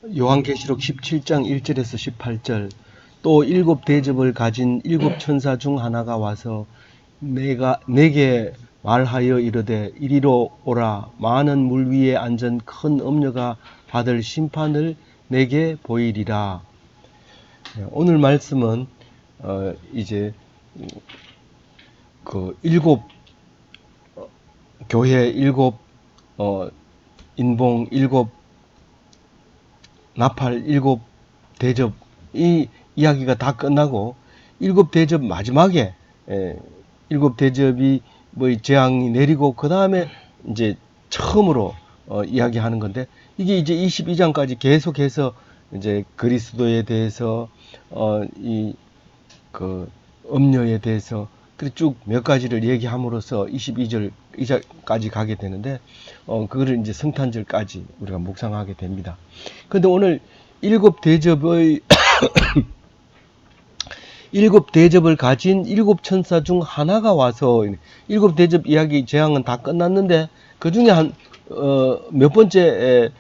요한계시록 17장 1절에서 18절. 또 일곱 대접을 가진 일곱 천사 중 하나가 와서 내게 말하여 이르되 이리로 오라. 많은 물 위에 앉은 큰 음녀가 받을 심판을 내게 보이리라. 오늘 말씀은 이제 그 일곱 교회 일곱 인봉 일곱 나팔 일곱 대접 이 이야기가 다 끝나고 일곱 대접 마지막에 일곱 대접이 뭐 재앙이 내리고 그 다음에 이제 처음으로 이야기하는 건데 이게 이제 22장까지 계속해서 이제 그리스도에 대해서 이 그 음료에 대해서 쭉 몇 가지를 얘기함으로써 22절까지 가게 되는데 그거를 이제 성탄절까지 우리가 묵상하게 됩니다. 그런데 오늘 일곱 대접의 일곱 대접을 가진 일곱 천사 중 하나가 와서 일곱 대접 이야기 재앙은 다 끝났는데 그 중에 몇 번째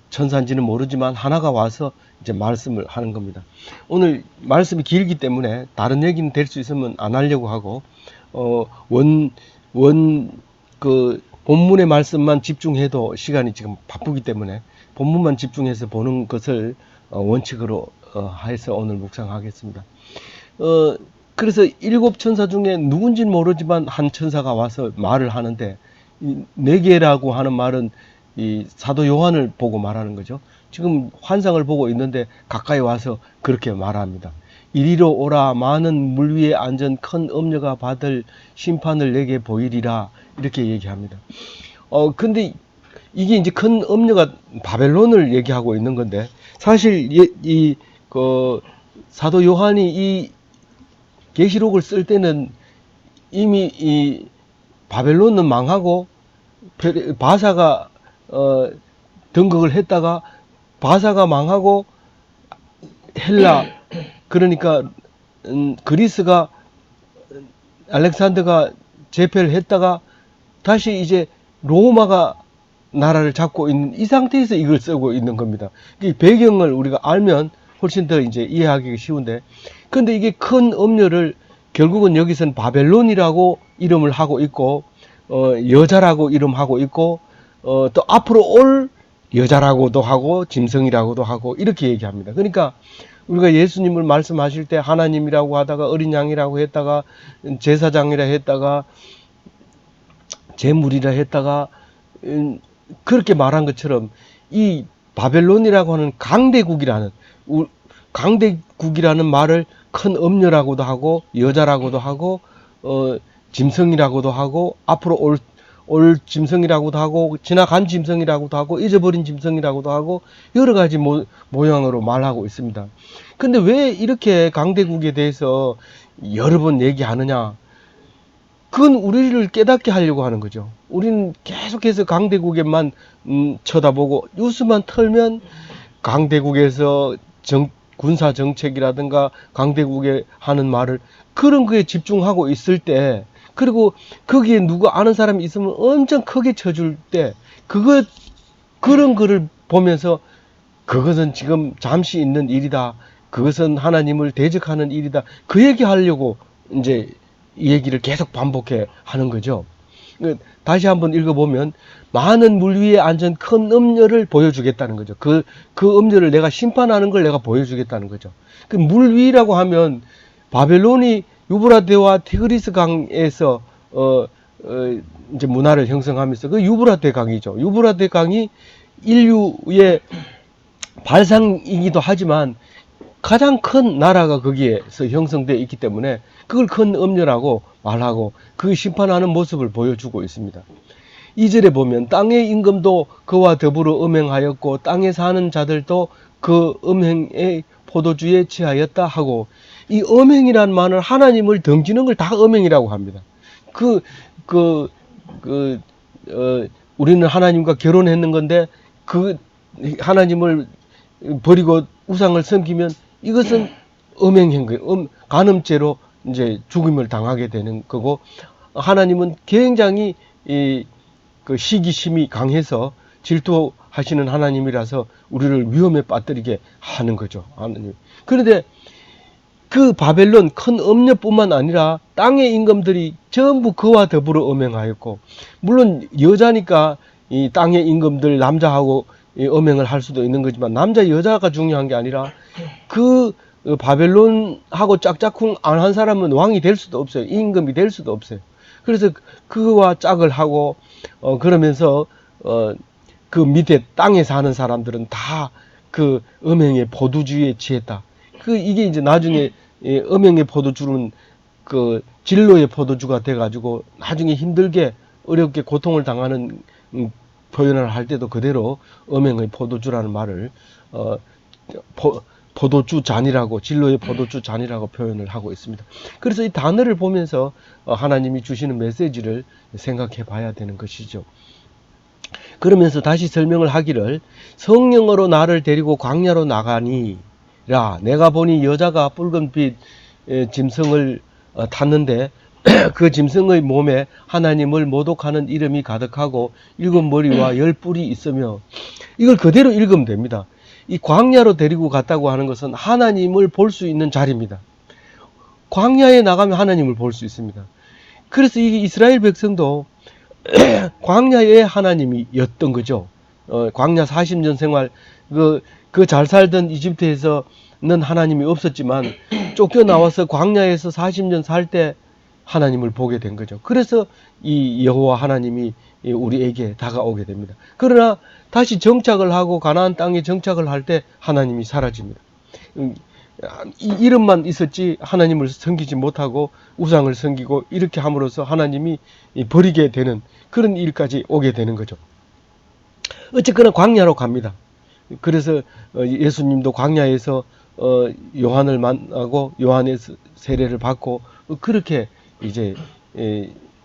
천사인지는 모르지만 하나가 와서 이제 말씀을 하는 겁니다. 오늘 말씀이 길기 때문에 다른 얘기는 될 수 있으면 안 하려고 하고 그 본문의 말씀만 집중해도 시간이 지금 바쁘기 때문에 본문만 집중해서 보는 것을 원칙으로 해서 오늘 묵상하겠습니다. 그래서 일곱 천사 중에 누군지는 모르지만 한 천사가 와서 말을 하는데 네개라고 하는 말은 이 사도 요한을 보고 말하는 거죠. 지금 환상을 보고 있는데 가까이 와서 그렇게 말합니다. 이리로 오라. 많은 물 위에 앉은 큰 음녀가 받을 심판을 내게 보이리라. 이렇게 얘기합니다. 근데 이게 이제 큰 음녀가 바벨론을 얘기하고 있는 건데 사실 그 사도 요한이 이 계시록을 쓸 때는 이미 이 바벨론은 망하고 바사가 등극을 했다가 바사가 망하고 헬라 그러니까 그리스가 알렉산더가 제패를 했다가 다시 이제 로마가 나라를 잡고 있는 이 상태에서 이걸 쓰고 있는 겁니다. 이 배경을 우리가 알면 훨씬 더 이제 이해하기 쉬운데, 근데 이게 큰 음료를 결국은 여기서는 바벨론이라고 이름을 하고 있고, 여자라고 이름하고 있고, 또 앞으로 올 여자라고도 하고, 짐승이라고도 하고, 이렇게 얘기합니다. 그러니까 우리가 예수님을 말씀하실 때 하나님이라고 하다가 어린 양이라고 했다가 제사장이라 했다가 제물이라 했다가 그렇게 말한 것처럼 이 바벨론이라고 하는 강대국이라는 말을 큰 음녀라고도 하고 여자라고도 하고 짐승이라고도 하고 앞으로 올 짐승이라고도 하고 지나간 짐승이라고도 하고 잊어버린 짐승이라고도 하고 여러 가지 모양으로 말하고 있습니다. 근데 왜 이렇게 강대국에 대해서 여러 번 얘기하느냐? 그건 우리를 깨닫게 하려고 하는 거죠. 우리는 계속해서 강대국에만 쳐다보고 뉴스만 틀면 강대국에서 군사 정책이라든가 강대국에 하는 말을 그런 거에 집중하고 있을 때, 그리고 거기에 누구 아는 사람이 있으면 엄청 크게 쳐줄 때 그런 거를 보면서 그것은 지금 잠시 있는 일이다. 그것은 하나님을 대적하는 일이다. 그 얘기 하려고 이제 이 얘기를 계속 반복해 하는 거죠. 다시 한번 읽어보면 많은 물 위에 앉은 큰 음녀를 보여주겠다는 거죠. 그 음녀를 내가 심판하는 걸 내가 보여주겠다는 거죠. 그 물 위라고 하면 바벨론이 유브라데와 티그리스 강에서 이제 문화를 형성하면서 그 유브라데 강이죠. 유브라데 강이 인류의 발상이기도 하지만 가장 큰 나라가 거기에서 형성되어 있기 때문에 그걸 큰 음녀라고 말하고 그 심판하는 모습을 보여주고 있습니다. 2절에 보면 땅의 임금도 그와 더불어 음행하였고 땅에 사는 자들도 그 음행의 포도주에 취하였다 하고, 이 음행이란 말은 하나님을 등지는 걸 다 음행이라고 합니다. 우리는 하나님과 결혼했는 건데 그 하나님을 버리고 우상을 섬기면 이것은 음행한 거예요. 간음죄로 이제 죽음을 당하게 되는 거고, 하나님은 굉장히 그 시기심이 강해서 질투하는 하시는 하나님이라서 우리를 위험에 빠뜨리게 하는 거죠. 하나님. 그런데 그 바벨론 큰 음녀뿐만 아니라 땅의 임금들이 전부 그와 더불어 음행하였고, 물론 여자니까 이 땅의 임금들 남자하고 음행을 할 수도 있는 거지만 남자 여자가 중요한 게 아니라 그 바벨론하고 짝짝꿍 안 한 사람은 왕이 될 수도 없어요. 임금이 될 수도 없어요. 그래서 그와 짝을 하고 그러면서 그 밑에 땅에 사는 사람들은 다 그 음행의 포도주의에 취했다. 이게 이제 나중에 음행의 포도주는 그 진로의 포도주가 돼가지고 나중에 힘들게 어렵게 고통을 당하는 표현을 할 때도 그대로 음행의 포도주라는 말을 포도주 잔이라고, 진로의 포도주 잔이라고 표현을 하고 있습니다. 그래서 이 단어를 보면서 하나님이 주시는 메시지를 생각해 봐야 되는 것이죠. 그러면서 다시 설명을 하기를, 성령으로 나를 데리고 광야로 나가니라. 내가 보니 여자가 붉은빛 짐승을 탔는데 그 짐승의 몸에 하나님을 모독하는 이름이 가득하고 7머리와 10뿔이 있으며, 이걸 그대로 읽으면 됩니다. 이 광야로 데리고 갔다고 하는 것은 하나님을 볼 수 있는 자리입니다. 광야에 나가면 하나님을 볼 수 있습니다. 그래서 이 이스라엘 백성도 광야의 하나님이었던 거죠. 광야 40년 생활, 그 잘 살던 이집트에서는 하나님이 없었지만 쫓겨나와서 광야에서 40년 살 때 하나님을 보게 된 거죠. 그래서 이 여호와 하나님이 우리에게 다가오게 됩니다. 그러나 다시 정착을 하고 가나안 땅에 정착을 할 때 하나님이 사라집니다. 이름만 있었지 하나님을 섬기지 못하고 우상을 섬기고 이렇게 함으로써 하나님이 버리게 되는 그런 일까지 오게 되는 거죠. 어쨌거나 광야로 갑니다. 그래서 예수님도 광야에서 요한을 만나고 요한의 세례를 받고 그렇게 이제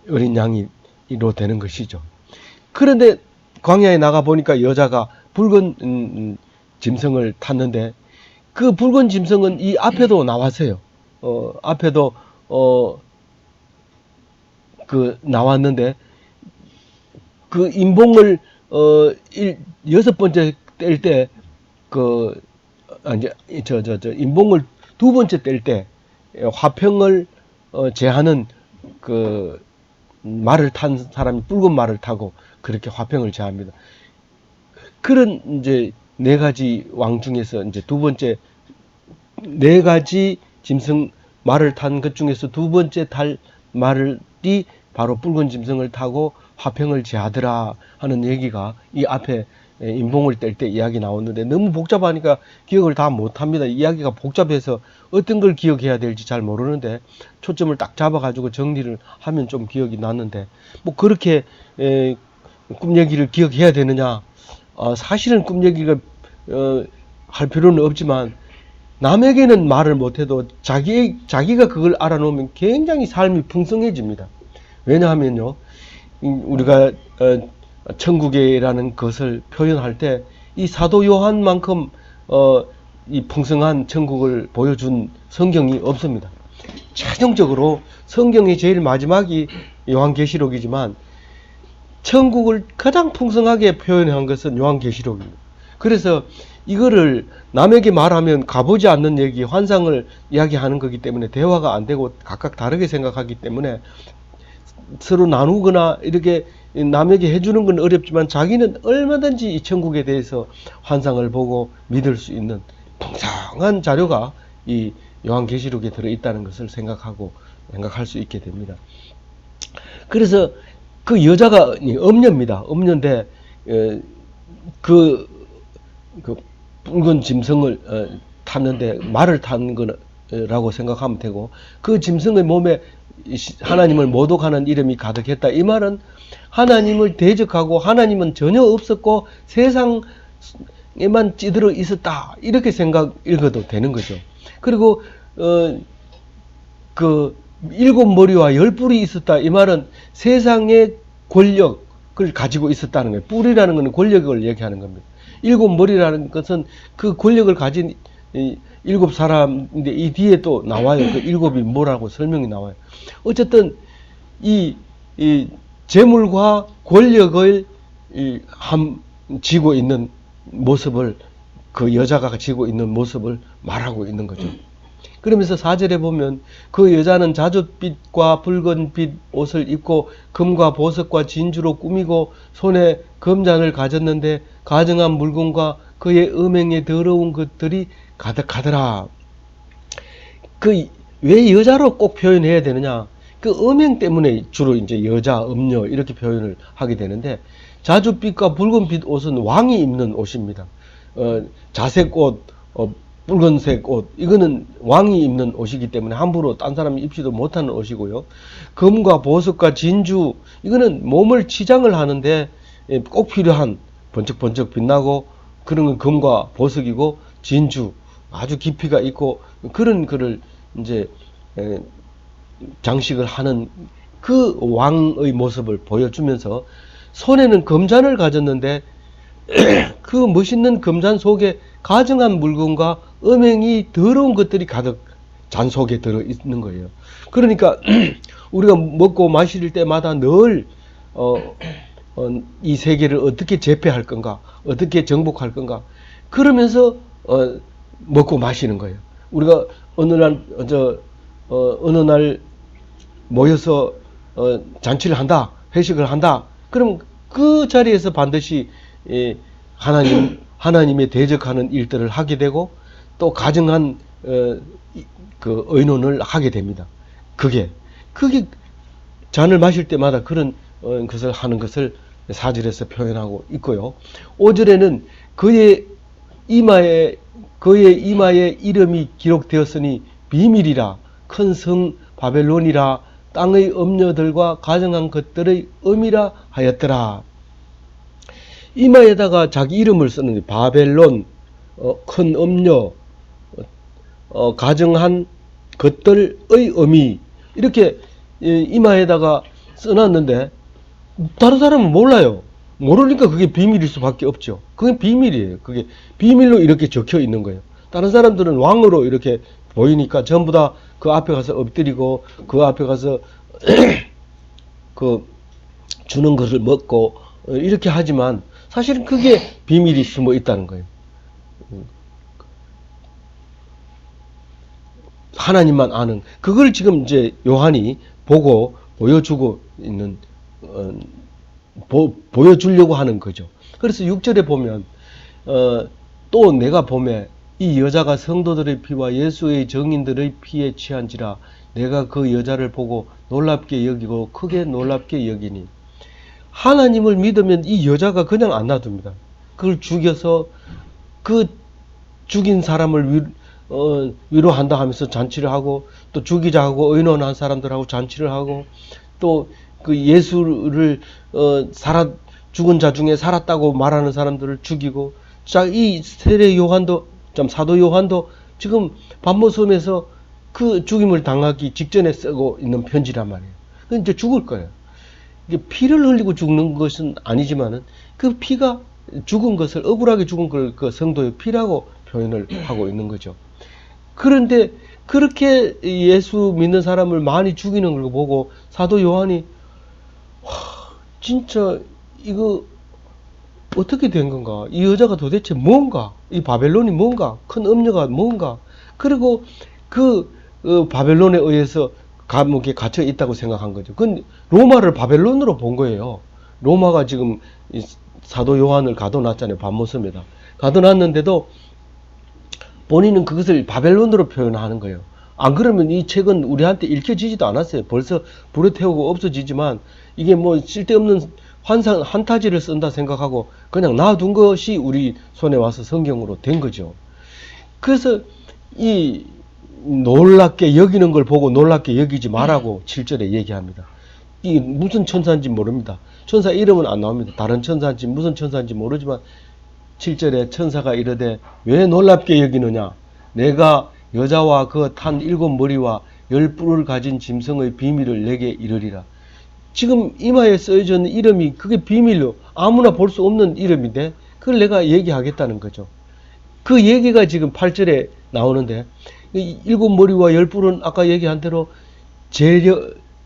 어린 양이로 되는 것이죠. 그런데 광야에 나가 보니까 여자가 붉은 짐승을 탔는데, 그 붉은 짐승은 이 앞에도 나왔어요. 앞에도 그 나왔는데 그 인봉을 6번째 뗄 때 이제 인봉을 2번째 뗄 때 화평을 제하는 그 말을 탄 사람이 붉은 말을 타고 그렇게 화평을 제합니다. 그런 이제 4가지 왕 중에서 이제 2번째 4가지 짐승 말을 탄 것 중에서 2번째 탈 말이 바로 붉은 짐승을 타고 화평을 제하더라 하는 얘기가 이 앞에 인봉을 뗄 때 이야기 나오는데, 너무 복잡하니까 기억을 다 못합니다. 이야기가 복잡해서 어떤 걸 기억해야 될지 잘 모르는데 초점을 딱 잡아가지고 정리를 하면 좀 기억이 났는데, 뭐 그렇게 꿈 얘기를 기억해야 되느냐? 사실은 꿈 얘기가 할 필요는 없지만 남에게는 말을 못해도 자기가 그걸 알아놓으면 굉장히 삶이 풍성해집니다. 왜냐하면요, 우리가 천국이라는 것을 표현할 때 이 사도 요한만큼 이 풍성한 천국을 보여준 성경이 없습니다. 최종적으로 성경의 제일 마지막이 요한계시록이지만 천국을 가장 풍성하게 표현한 것은 요한계시록입니다. 그래서 이거를 남에게 말하면 가보지 않는 얘기, 환상을 이야기하는 거기 때문에 대화가 안 되고 각각 다르게 생각하기 때문에 서로 나누거나 이렇게 남에게 해주는 건 어렵지만 자기는 얼마든지 이 천국에 대해서 환상을 보고 믿을 수 있는 풍성한 자료가 이 요한계시록에 들어있다는 것을 생각할 수 있게 됩니다. 그래서 그 여자가 엄녀입니다. 엄녀인데 그 붉은 짐승을 탔는데 말을 탄 거라고 생각하면 되고, 그 짐승의 몸에 하나님을 모독하는 이름이 가득했다. 이 말은 하나님을 대적하고 하나님은 전혀 없었고 세상에만 찌들어 있었다, 이렇게 읽어도 되는 거죠. 그리고 그 7머리와 10뿔이 있었다. 이 말은 세상의 권력을 가지고 있었다는 거예요. 뿔이라는 것은 권력을 얘기하는 겁니다. 7머리라는 것은 그 권력을 가진 7사람인데 이 뒤에 또 나와요. 그 7이 뭐라고 설명이 나와요. 어쨌든 이 재물과 권력을 지고 있는 모습을, 그 여자가 지고 있는 모습을 말하고 있는 거죠. 그러면서 4절에 보면 그 여자는 자줏빛과 붉은빛 옷을 입고 금과 보석과 진주로 꾸미고 손에 금잔을 가졌는데 가증한 물건과 그의 음행에 더러운 것들이 가득하더라. 그 왜 여자로 꼭 표현해야 되느냐? 그 음행 때문에 주로 이제 여자, 음녀 이렇게 표현을 하게 되는데, 자줏빛과 붉은빛 옷은 왕이 입는 옷입니다. 자색 옷, 붉은색 옷, 이거는 왕이 입는 옷이기 때문에 함부로 딴 사람이 입지도 못하는 옷이고요. 금과 보석과 진주, 이거는 몸을 치장을 하는데 꼭 필요한, 번쩍번쩍 빛나고 그런 건 금과 보석이고, 진주, 아주 깊이가 있고 그런 거를 이제 장식을 하는 그 왕의 모습을 보여주면서, 손에는 금잔을 가졌는데 그 멋있는 금잔 속에 가증한 물건과 음행이 더러운 것들이 가득 잔 속에 들어 있는 거예요. 그러니까 우리가 먹고 마실 때마다 늘 이 세계를 어떻게 제패할 건가, 어떻게 정복할 건가, 그러면서 먹고 마시는 거예요. 우리가 어느 날 모여서 잔치를 한다, 회식을 한다. 그럼 그 자리에서 반드시 하나님의 대적하는 일들을 하게 되고, 또 가증한 그 의논을 하게 됩니다. 그게 잔을 마실 때마다 그런 것을 하는 것을 4절에서 표현하고 있고요. 5절에는 그의 이마에 이름이 기록되었으니 비밀이라, 큰 성 바벨론이라, 땅의 음녀들과 가증한 것들의 음이라 하였더라. 이마에다가 자기 이름을 쓰는 바벨론, 큰 음녀, 가증한 것들의 음이, 이렇게 이마에다가 써놨는데 다른 사람은 몰라요. 모르니까 그게 비밀일 수밖에 없죠. 그게 비밀이에요. 그게 비밀로 이렇게 적혀 있는 거예요. 다른 사람들은 왕으로 이렇게 보이니까 전부 다 그 앞에 가서 엎드리고 그 앞에 가서 그 주는 것을 먹고 이렇게 하지만 사실은 그게 비밀이 숨어 있다는 거예요. 하나님만 아는, 그걸 지금 이제 요한이 보고 보여주고 있는, 보여주려고 하는 거죠. 그래서 6절에 보면 또 내가 보매 이 여자가 성도들의 피와 예수의 증인들의 피에 취한지라, 내가 그 여자를 보고 놀랍게 여기고 크게 놀랍게 여기니. 하나님을 믿으면 이 여자가 그냥 안 놔둡니다. 그걸 죽여서 그 죽인 사람을 위로한다 하면서 잔치를 하고, 또 죽이자 하고 의논한 사람들하고 잔치를 하고, 또 그 예수를 죽은 자 중에 살았다고 말하는 사람들을 죽이고. 자, 이 세례 요한도, 사도 요한도 지금 반모섬에서 그 죽임을 당하기 직전에 쓰고 있는 편지란 말이에요. 그 이제 죽을 거예요. 이게 피를 흘리고 죽는 것은 아니지만은 그 피가 죽은 것을, 억울하게 죽은 걸 그 성도의 피라고 표현을 하고 있는 거죠. 그런데 그렇게 예수 믿는 사람을 많이 죽이는 걸 보고 사도 요한이 진짜 이거 어떻게 된 건가? 이 여자가 도대체 뭔가? 이 바벨론이 뭔가? 큰 음녀가 뭔가? 그리고 그 바벨론에 의해서 감옥에 갇혀 있다고 생각한 거죠. 그건 로마를 바벨론으로 본 거예요. 로마가 지금 사도 요한을 가둬놨잖아요. 반모섬에다 가둬놨는데도 본인은 그것을 바벨론으로 표현하는 거예요. 안 그러면 이 책은 우리한테 읽혀지지도 않았어요. 벌써 불에 태우고 없어지지만, 이게 뭐 쓸데없는 환타지를 쓴다 생각하고 그냥 놔둔 것이 우리 손에 와서 성경으로 된 거죠. 그래서 이 놀랍게 여기는 걸 보고 놀랍게 여기지 말라고 7절에 얘기합니다. 이 무슨 천사인지 모릅니다. 천사 이름은 안 나옵니다. 다른 천사인지 무슨 천사인지 모르지만 7절에 천사가 이르되 왜 놀랍게 여기느냐? 내가 여자와 그 탄 7머리와 10뿔을 가진 짐승의 비밀을 내게 이르리라. 지금 이마에 써져 있는 이름이 그게 비밀로 아무나 볼 수 없는 이름인데 그걸 내가 얘기하겠다는 거죠. 그 얘기가 지금 8절에 나오는데, 7머리와 10뿔은 아까 얘기한 대로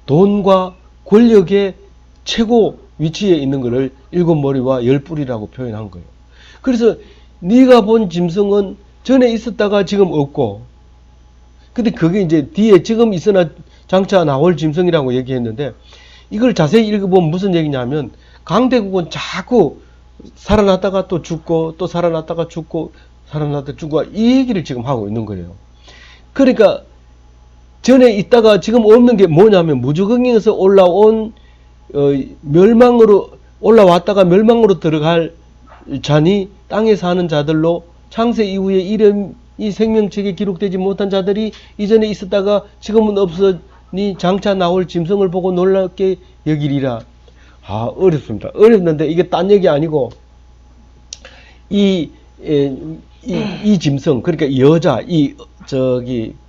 돈과 권력의 최고 위치에 있는 것을 일곱 머리와 열 뿔이라고 표현한 거예요. 그래서 네가 본 짐승은 전에 있었다가 지금 없고, 근데 그게 이제 뒤에 지금 있으나 장차 나올 짐승이라고 얘기했는데, 이걸 자세히 읽어보면 무슨 얘기냐면 강대국은 자꾸 살아났다가 또 죽고 또 살아났다가 죽고 살아났다가 죽고 이 얘기를 지금 하고 있는 거예요. 그러니까 전에 있다가 지금 없는 게 뭐냐면 무저갱에서 올라온 멸망으로 올라왔다가 멸망으로 들어갈 자니 땅에 사는 자들로 창세 이후에 이름이 생명책에 기록되지 못한 자들이 이전에 있었다가 지금은 없으니 장차 나올 짐승을 보고 놀랍게 여기리라. 아, 어렵습니다. 어렵는데 이게 딴 얘기 아니고 이 짐승, 그러니까 여자,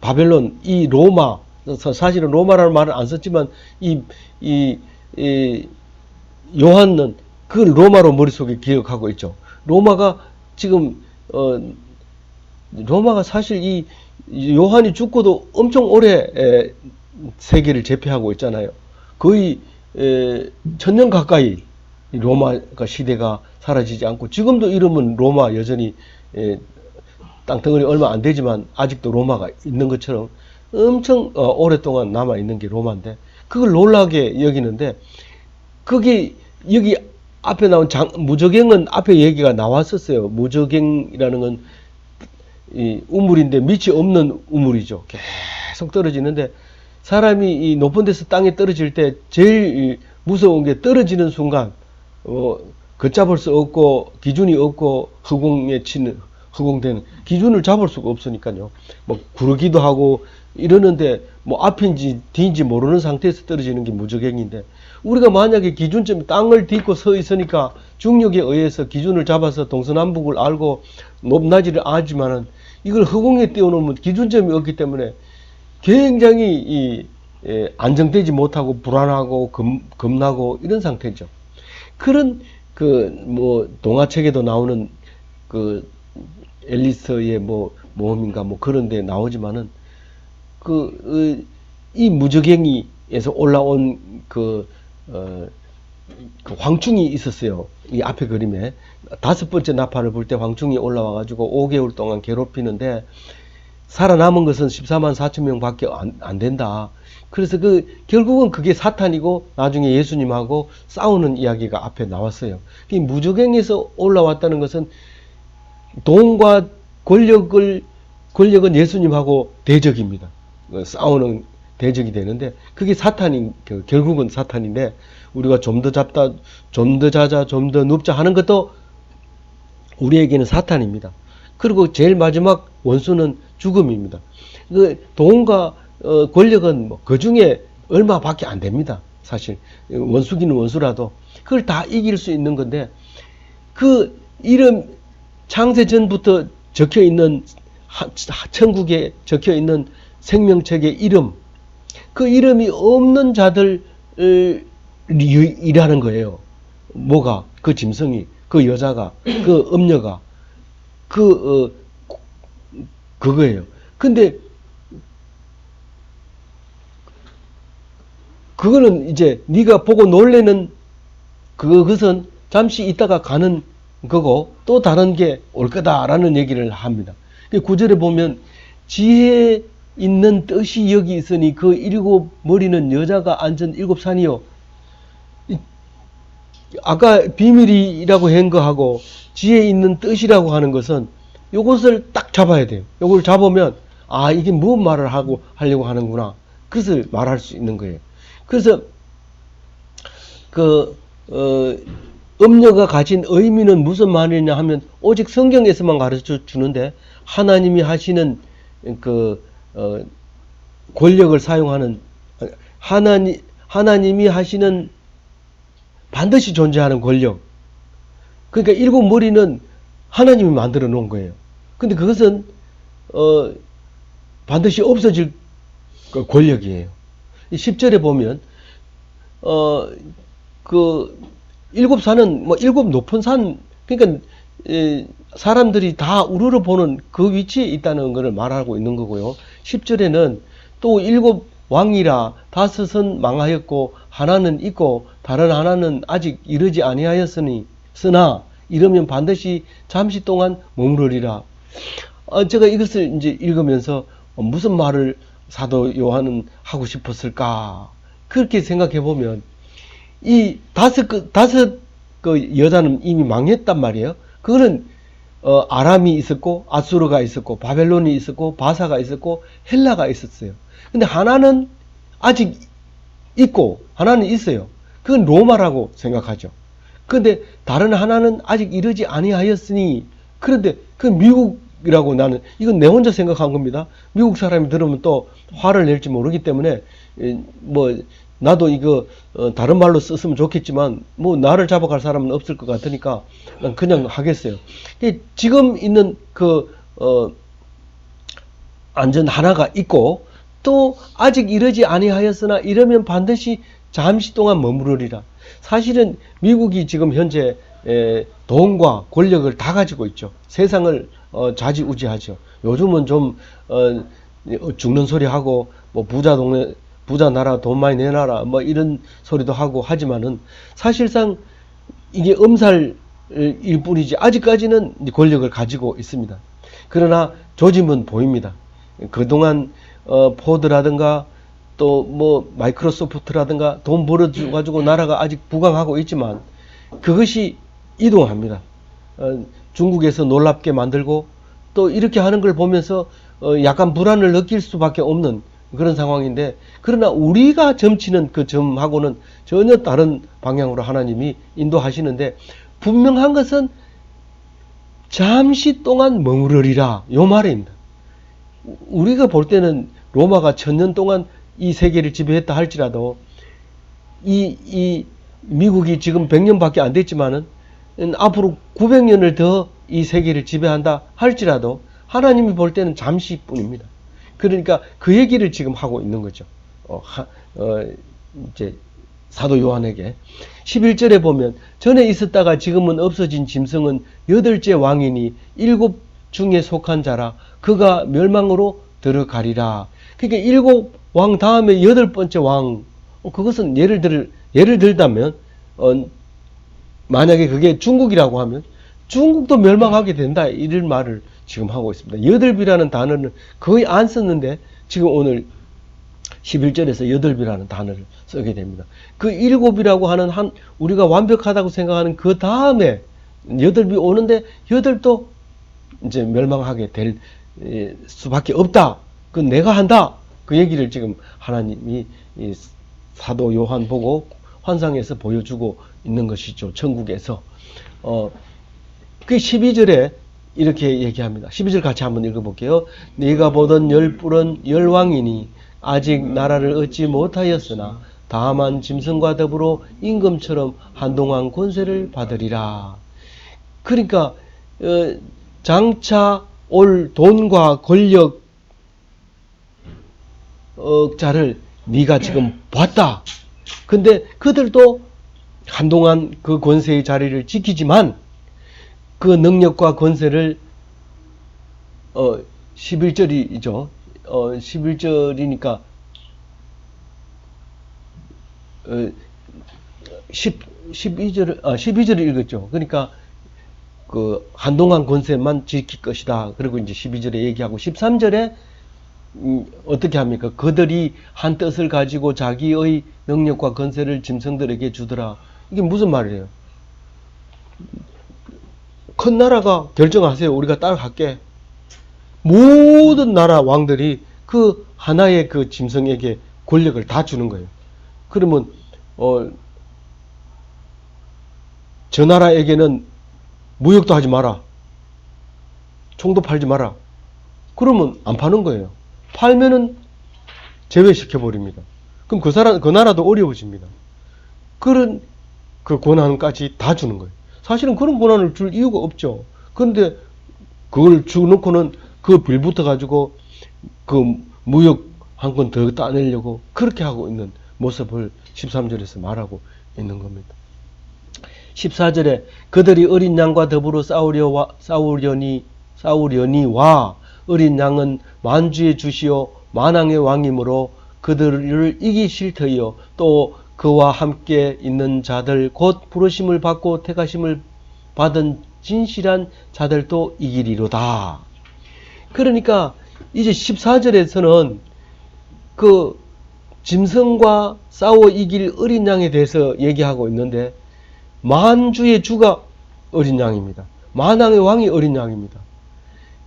바벨론, 이 로마, 사실은 로마라는 말을 안 썼지만 이 요한은 그 로마로 머릿속에 기억하고 있죠. 로마가 지금 로마가 사실 이 요한이 죽고도 엄청 오래 세계를 제패하고 있잖아요. 거의 1000년 가까이 로마 시대가 사라지지 않고 지금도 이름은 로마 여전히 땅덩어리 얼마 안 되지만 아직도 로마가 있는 것처럼 엄청 오랫동안 남아있는 게 로마인데 그걸 놀라게 여기는데 그게 여기 앞에 나온 무저갱은 앞에 얘기가 나왔었어요. 무저갱이라는 건 이 우물인데 밑이 없는 우물이죠. 계속 떨어지는데 사람이 이 높은 데서 땅에 떨어질 때 제일 무서운 게 떨어지는 순간 걷잡을 수 없고 기준이 없고 허공되는 기준을 잡을 수가 없으니까요. 뭐 구르기도 하고 이러는데 뭐 앞인지 뒤인지 모르는 상태에서 떨어지는 게 무저갱인데 우리가 만약에 기준점 땅을 딛고 서 있으니까 중력에 의해서 기준을 잡아서 동서남북을 알고 높낮이를 알지만은 이걸 허공에 띄워놓으면 기준점이 없기 때문에 굉장히 안정되지 못하고 불안하고 겁나고 이런 상태죠. 그런 뭐 동화책에도 나오는 앨리스의 모험인가 그런데 나오지만은 이 무저갱이에서 올라온 황충이 있었어요. 이 앞에 그림에 5번째 나팔을 불 때 황충이 올라와 가지고 5개월 동안 괴롭히는데 살아남은 것은 14만 4천 명 밖에 안 된다. 그래서 결국은 그게 사탄이고 나중에 예수님하고 싸우는 이야기가 앞에 나왔어요. 이 무저갱에서 올라왔다는 것은 돈과 권력은 예수님하고 대적입니다. 싸우는 대적이 되는데 그게 결국은 사탄인데 우리가 좀 더 잡다, 좀 더 자자, 좀 더 눕자 하는 것도 우리에게는 사탄입니다. 그리고 제일 마지막 원수는 죽음입니다. 돈과 권력은 그 중에 얼마밖에 안 됩니다. 사실 원수기는 원수라도 그걸 다 이길 수 있는 건데 그 이름 창세 전부터 적혀 있는 천국에 적혀 있는 생명책의 이름, 그 이름이 없는 자들이라는 거예요. 뭐가? 그 짐승이, 그 여자가, 그 음녀가, 그거예요. 근데 그거는 이제 네가 보고 놀래는 그것은 잠시 있다가 가는 거고 또 다른 게 올 거다라는 얘기를 합니다. 9절에 보면 지혜 있는 뜻이 여기 있으니 그 7머리는 여자가 앉은 7산이요. 아까 비밀이라고 한 거하고 지혜 있는 뜻이라고 하는 것은 요것을 딱 잡아야 돼요. 요걸 잡으면 아 이게 무슨 말을 하려고 하는구나. 그것을 말할 수 있는 거예요. 그래서 음녀가 가진 의미는 무슨 말이냐 하면 오직 성경에서만 가르쳐 주는데 하나님이 하시는 권력을 사용하는 하나님이 하시는 반드시 존재하는 권력. 그러니까 7머리는 하나님이 만들어 놓은 거예요. 근데 그것은 반드시 없어질 권력이에요. 10절에 보면 7산은 7 높은 산, 그러니까 사람들이 다 우러러 보는 그 위치에 있다는 것을 말하고 있는 거고요. 10절에는 또 왕이라 다섯은 망하였고 하나는 있고 다른 하나는 아직 이르지 아니하였으니 쓰나 이러면 반드시 잠시 동안 머무르리라. 제가 이것을 이제 읽으면서 무슨 말을 사도 요한은 하고 싶었을까? 그렇게 생각해 보면 이 다섯 그 여자는 이미 망했단 말이에요. 그거는 아람이 있었고 아수르가 있었고 바벨론이 있었고 바사가 있었고 헬라가 있었어요. 근데 하나는 아직 있고 하나는 있어요. 그건 로마라고 생각하죠. 그런데 다른 하나는 아직 이르지 아니하였으니, 그런데 그 미국이라고, 나는 이건 내 혼자 생각한 겁니다. 미국 사람이 들으면 또 화를 낼지 모르기 때문에 뭐 나도 이거 다른 말로 썼으면 좋겠지만 뭐 나를 잡아갈 사람은 없을 것 같으니까 난 그냥 하겠어요. 지금 있는 그 안전 하나가 있고 또 아직 이르지 아니하였으나 이러면 반드시 잠시 동안 머무르리라. 사실은 미국이 지금 현재 돈과 권력을 다 가지고 있죠. 세상을 좌지우지하죠. 요즘은 좀 죽는 소리 하고 뭐 부자 나라 돈 많이 내놔라 뭐 이런 소리도 하고 하지만은 사실상 이게 엄살일 뿐이지 아직까지는 권력을 가지고 있습니다. 그러나 조짐은 보입니다. 그동안 포드라든가 또 뭐 마이크로소프트라든가 돈 벌어줘 가지고 나라가 아직 부강하고 있지만 그것이 이동합니다. 중국에서 놀랍게 만들고 또 이렇게 하는 걸 보면서 약간 불안을 느낄 수밖에 없는 그런 상황인데, 그러나 우리가 점치는 그 점하고는 전혀 다른 방향으로 하나님이 인도하시는데, 분명한 것은 잠시 동안 머무르리라 요 말입니다. 우리가 볼 때는 로마가 1000년 동안 이 세계를 지배했다 할지라도 이 미국이 지금 100년밖에 안 됐지만은 앞으로 900년을 더 이 세계를 지배한다 할지라도 하나님이 볼 때는 잠시뿐입니다. 그러니까 그 얘기를 지금 하고 있는 거죠. 이제 사도 요한에게 11절에 보면 전에 있었다가 지금은 없어진 짐승은 8째 왕이니 7 중에 속한 자라 그가 멸망으로 들어가리라. 그러니까 7 왕 다음에 8번째 왕, 그것은 예를 들다면 만약에 그게 중국이라고 하면 중국도 멸망하게 된다 이런 말을 지금 하고 있습니다. 8이라는 단어는 거의 안 썼는데 지금 오늘 11절에서 8이라는 단어를 쓰게 됩니다. 그 7이라고 하는 우리가 완벽하다고 생각하는 그 다음에 8이 오는데 8도 이제 멸망하게 될 수밖에 없다. 그건 내가 한다. 그 얘기를 지금 하나님이 사도 요한 보고 환상에서 보여주고 있는 것이죠. 천국에서. 그 12절에 이렇게 얘기합니다. 12절 같이 한번 읽어볼게요. 네가 보던 10뿔은 10왕이니 아직 나라를 얻지 못하였으나 다만 짐승과 더불어 임금처럼 한동안 권세를 받으리라. 그러니까 장차 올 돈과 권력 자를 네가 지금 봤다. 근데 그들도 한동안 그 권세의 자리를 지키지만 그 능력과 권세를 11절이죠. 11절이니까 12절을 읽었죠. 그러니까 그 한동안 권세만 지킬 것이다. 그리고 이제 12절에 얘기하고 13절에 어떻게 합니까? 그들이 한 뜻을 가지고 자기의 능력과 권세를 짐승들에게 주더라. 이게 무슨 말이에요? 큰 나라가 결정하세요. 우리가 따라갈게. 모든 나라 왕들이 그 하나의 그 짐승에게 권력을 다 주는 거예요. 그러면 저 나라에게는 무역도 하지 마라. 총도 팔지 마라. 그러면 안 파는 거예요. 팔면은 제외시켜 버립니다. 그럼 그 나라도 어려워집니다. 그런 그 권한까지 다 주는 거예요. 사실은 그런 권한을 줄 이유가 없죠. 그런데 그걸 주놓고는 그 빌붙어 가지고 그 무역 한 건 더 따내려고 그렇게 하고 있는 모습을 13절에서 말하고 있는 겁니다. 14절에 그들이 어린 양과 더불어 싸우려니와 어린 양은 만주의 주시오 만왕의 왕이므로 그들을 이기실 터이요 또 그와 함께 있는 자들 곧 부르심을 받고 택하심을 받은 진실한 자들도 이기리로다. 그러니까 이제 14절에서는 그 짐승과 싸워 이길 어린 양에 대해서 얘기하고 있는데 만주의 주가 어린 양입니다. 만왕의 왕이 어린 양입니다.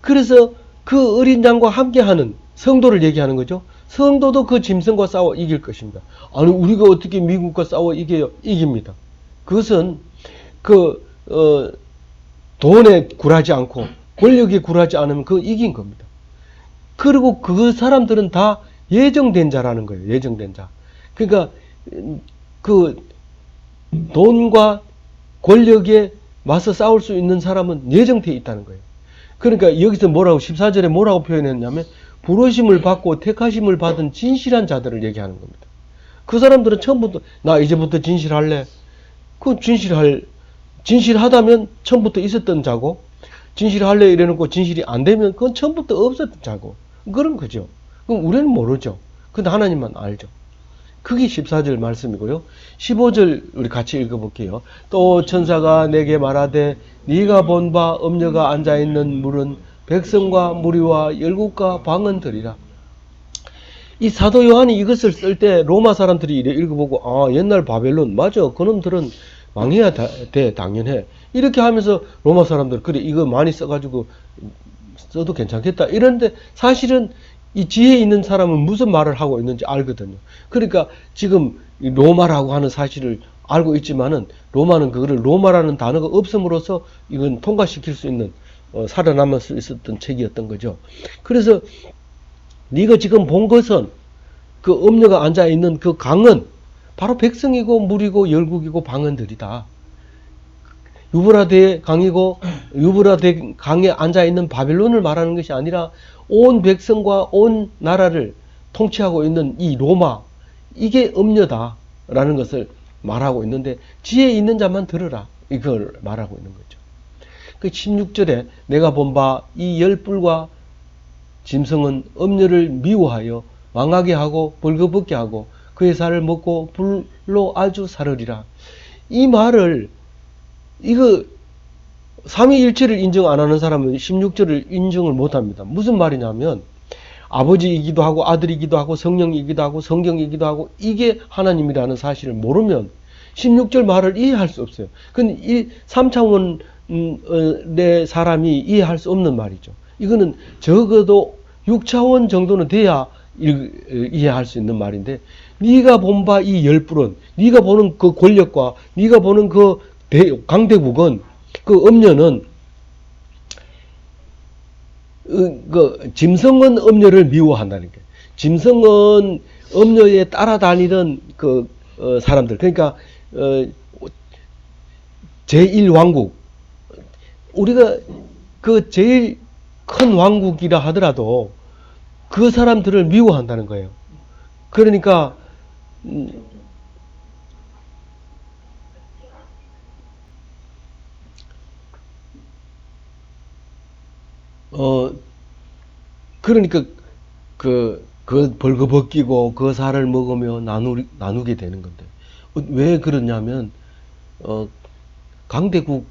그래서 그 어린 양과 함께하는 성도를 얘기하는 거죠. 성도도 그 짐승과 싸워 이길 것입니다. 아니 우리가 어떻게 미국과 싸워 이겨요? 이깁니다. 그것은 그 돈에 굴하지 않고 권력에 굴하지 않으면 그거 이긴 겁니다. 그리고 그 사람들은 다 예정된 자라는 거예요. 예정된 자. 그러니까 그 돈과 권력에 맞서 싸울 수 있는 사람은 예정되어 있다는 거예요. 그러니까 여기서 뭐라고 14절에 뭐라고 표현했냐면 부르심을 받고 택하심을 받은 진실한 자들을 얘기하는 겁니다. 그 사람들은 처음부터 나 이제부터 진실할래. 그 진실하다면 처음부터 있었던 자고 진실할래 이래놓고 진실이 안 되면 그건 처음부터 없었던 자고 그런 거죠. 그럼 우리는 모르죠. 근데 하나님만 알죠. 그게 14절 말씀이고요. 15절 우리 같이 읽어볼게요. 또 천사가 내게 말하되 네가 본 바 음녀가 앉아있는 물은 백성과 무리와 열국과 방언들이라. 이 사도 요한이 이것을 쓸 때 로마 사람들이 이래 읽어보고 아 옛날 바벨론 맞아 그놈들은 망해야 돼 당연해 이렇게 하면서 로마 사람들 그래 이거 많이 써가지고 써도 괜찮겠다 이런데 사실은 이 지혜 있는 사람은 무슨 말을 하고 있는지 알거든요. 그러니까 지금 로마라고 하는 사실을 알고 있지만은 로마는 그거를 로마라는 단어가 없음으로써 이건 통과시킬 수 있는 살아남을 수 있었던 책이었던 거죠. 그래서 네가 지금 본 것은 그 음녀가 앉아 있는 그 강은 바로 백성이고 물이고 열국이고 방언들이다. 유브라데 강이고 유브라데 강에 앉아 있는 바벨론을 말하는 것이 아니라 온 백성과 온 나라를 통치하고 있는 이 로마 이게 음녀다라는 것을 말하고 있는데 지혜 있는 자만 들으라 이걸 말하고 있는 거죠. 그 16절에 내가 본 바 이 열불과 짐승은 음녀를 미워하여 망하게 하고 벌거벗게 하고 그의 살을 먹고 불로 아주 사르리라. 이 말을 이거 삼위일체를 인정 안 하는 사람은 16절을 인정을 못 합니다. 무슨 말이냐면 아버지이기도 하고 아들이기도 하고 성령이기도 하고 성경이기도 하고 이게 하나님이라는 사실을 모르면 16절 말을 이해할 수 없어요. 근데 이 3차원의 사람이 이해할 수 없는 말이죠. 이거는 적어도 6차원 정도는 돼야 이해할 수 있는 말인데 네가 본 바 이 열불은 네가 보는 그 권력과 네가 보는 그 강대국은 그 음녀는 그 짐승은 음녀를 미워한다는 거예요. 짐승은 음녀에 따라다니던 그 사람들 그러니까 제1왕국 우리가 그 제일 큰 왕국이라 하더라도 그 사람들을 미워한다는 거예요. 그러니까 그러니까 그 벌거벗기고 그 살을 먹으며 나누게 되는 건데 왜 그러냐면 강대국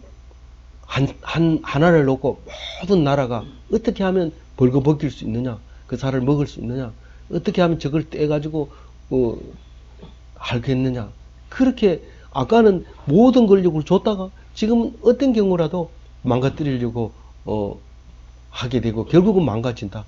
하나를 놓고 모든 나라가 어떻게 하면 벌거벗길 수 있느냐 그 살을 먹을 수 있느냐 어떻게 하면 저걸 떼가지고 하겠느냐 그렇게 아까는 모든 권력을 줬다가 지금은 어떤 경우라도 망가뜨리려고 하게 되고 결국은 망가진다.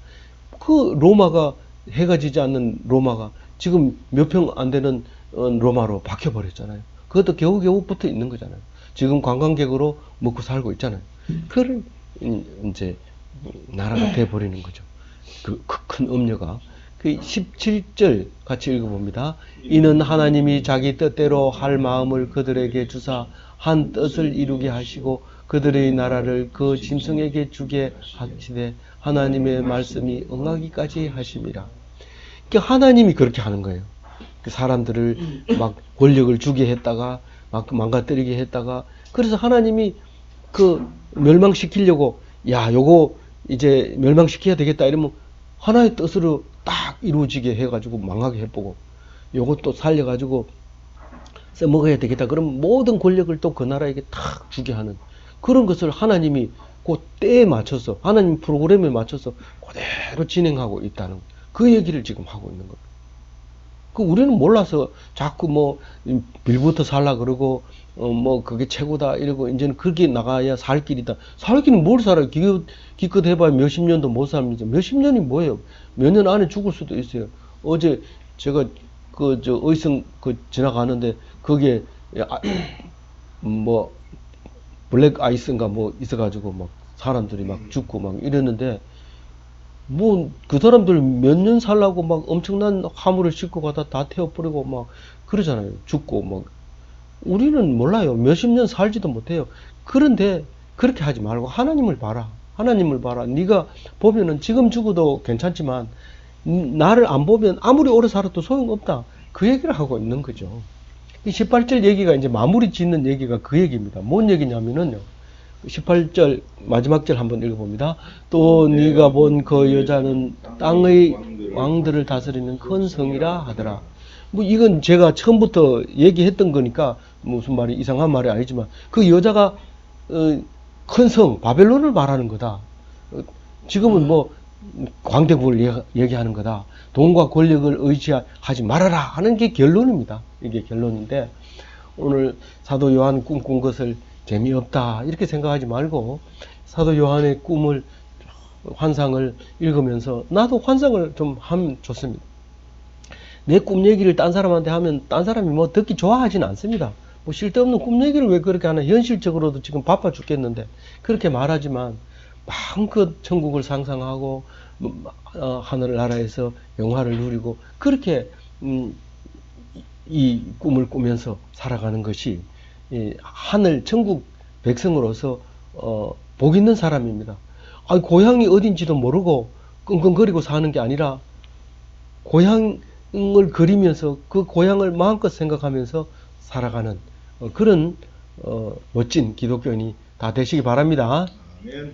그 로마가 해가 지지 않는 로마가 지금 몇 평 안 되는 로마로 바뀌어버렸잖아요. 그것도 겨우겨우 붙어 있는 거잖아요. 지금 관광객으로 먹고 살고 있잖아요. 그런 이제 나라가 돼버리는 거죠. 그 큰 음녀가. 그 17절 같이 읽어봅니다. 이는 하나님이 자기 뜻대로 할 마음을 그들에게 주사 한 뜻을 이루게 하시고 그들의 나라를 그 짐승에게 주게 하시되 하나님의 말씀이 응하기까지 하심이라. 그러니까 하나님이 그렇게 하는 거예요. 그 사람들을 막 권력을 주게 했다가 막 망가뜨리게 했다가 그래서 하나님이 그 멸망시키려고 야 요거 이제 멸망시켜야 되겠다 이러면 하나의 뜻으로 딱 이루어지게 해가지고 망하게 해보고 요것도 살려가지고 써먹어야 되겠다. 그럼 모든 권력을 또 그 나라에게 탁 주게 하는 그런 것을 하나님이 그 때에 맞춰서 하나님 프로그램에 맞춰서 그대로 진행하고 있다는 그 얘기를 지금 하고 있는 거예요. 그 우리는 몰라서 자꾸 뭐 빌부터 살라 그러고 뭐 그게 최고다 이러고 이제는 그렇게 나가야 살 길이다. 살 길은 뭘 살아요? 기껏 해봐야 몇십 년도 못 삽니다. 몇십 년이 뭐예요? 몇 년 안에 죽을 수도 있어요. 어제 제가 그 저 의성 그 지나가는데 거기에 뭐 블랙 아이스인가 뭐 있어가지고 막 사람들이 막 죽고 막 이랬는데 뭐 그 사람들 몇 년 살라고 막 엄청난 화물을 싣고 가다 다 태워버리고 막 그러잖아요. 죽고 막 우리는 몰라요. 몇십 년 살지도 못해요. 그런데 그렇게 하지 말고 하나님을 봐라. 하나님을 봐라. 네가 보면은 지금 죽어도 괜찮지만 나를 안 보면 아무리 오래 살아도 소용없다. 그 얘기를 하고 있는 거죠. 이 18절 얘기가 이제 마무리 짓는 얘기가 그 얘기입니다. 뭔 얘기냐면은요. 18절 마지막 절 한번 읽어봅니다. 또 네가 본 그 여자는 땅의 왕들을 다스리는 큰 성이라 하더라. 뭐 이건 제가 처음부터 얘기했던 거니까 무슨 말이 이상한 말이 아니지만 그 여자가 큰 성 바벨론을 말하는 거다. 지금은 뭐 광대국을 얘기하는 거다. 돈과 권력을 의지하지 말아라 하는 게 결론입니다. 이게 결론인데 오늘 사도 요한 꿈꾼 것을 재미없다 이렇게 생각하지 말고 사도 요한의 꿈을 환상을 읽으면서 나도 환상을 좀 하면 좋습니다. 내 꿈 얘기를 딴 사람한테 하면 딴 사람이 뭐 듣기 좋아하진 않습니다. 뭐 쓸데없는 꿈 얘기를 왜 그렇게 하나. 현실적으로도 지금 바빠 죽겠는데 그렇게 말하지만 마음껏 천국을 상상하고 하늘나라에서 영화를 누리고 그렇게 이 꿈을 꾸면서 살아가는 것이 하늘 천국 백성으로서 복 있는 사람입니다. 아니, 고향이 어딘지도 모르고 끙끙거리고 사는 게 아니라 고향을 그리면서 그 고향을 마음껏 생각하면서 살아가는 그런 멋진 기독교인이 다 되시기 바랍니다. 아멘.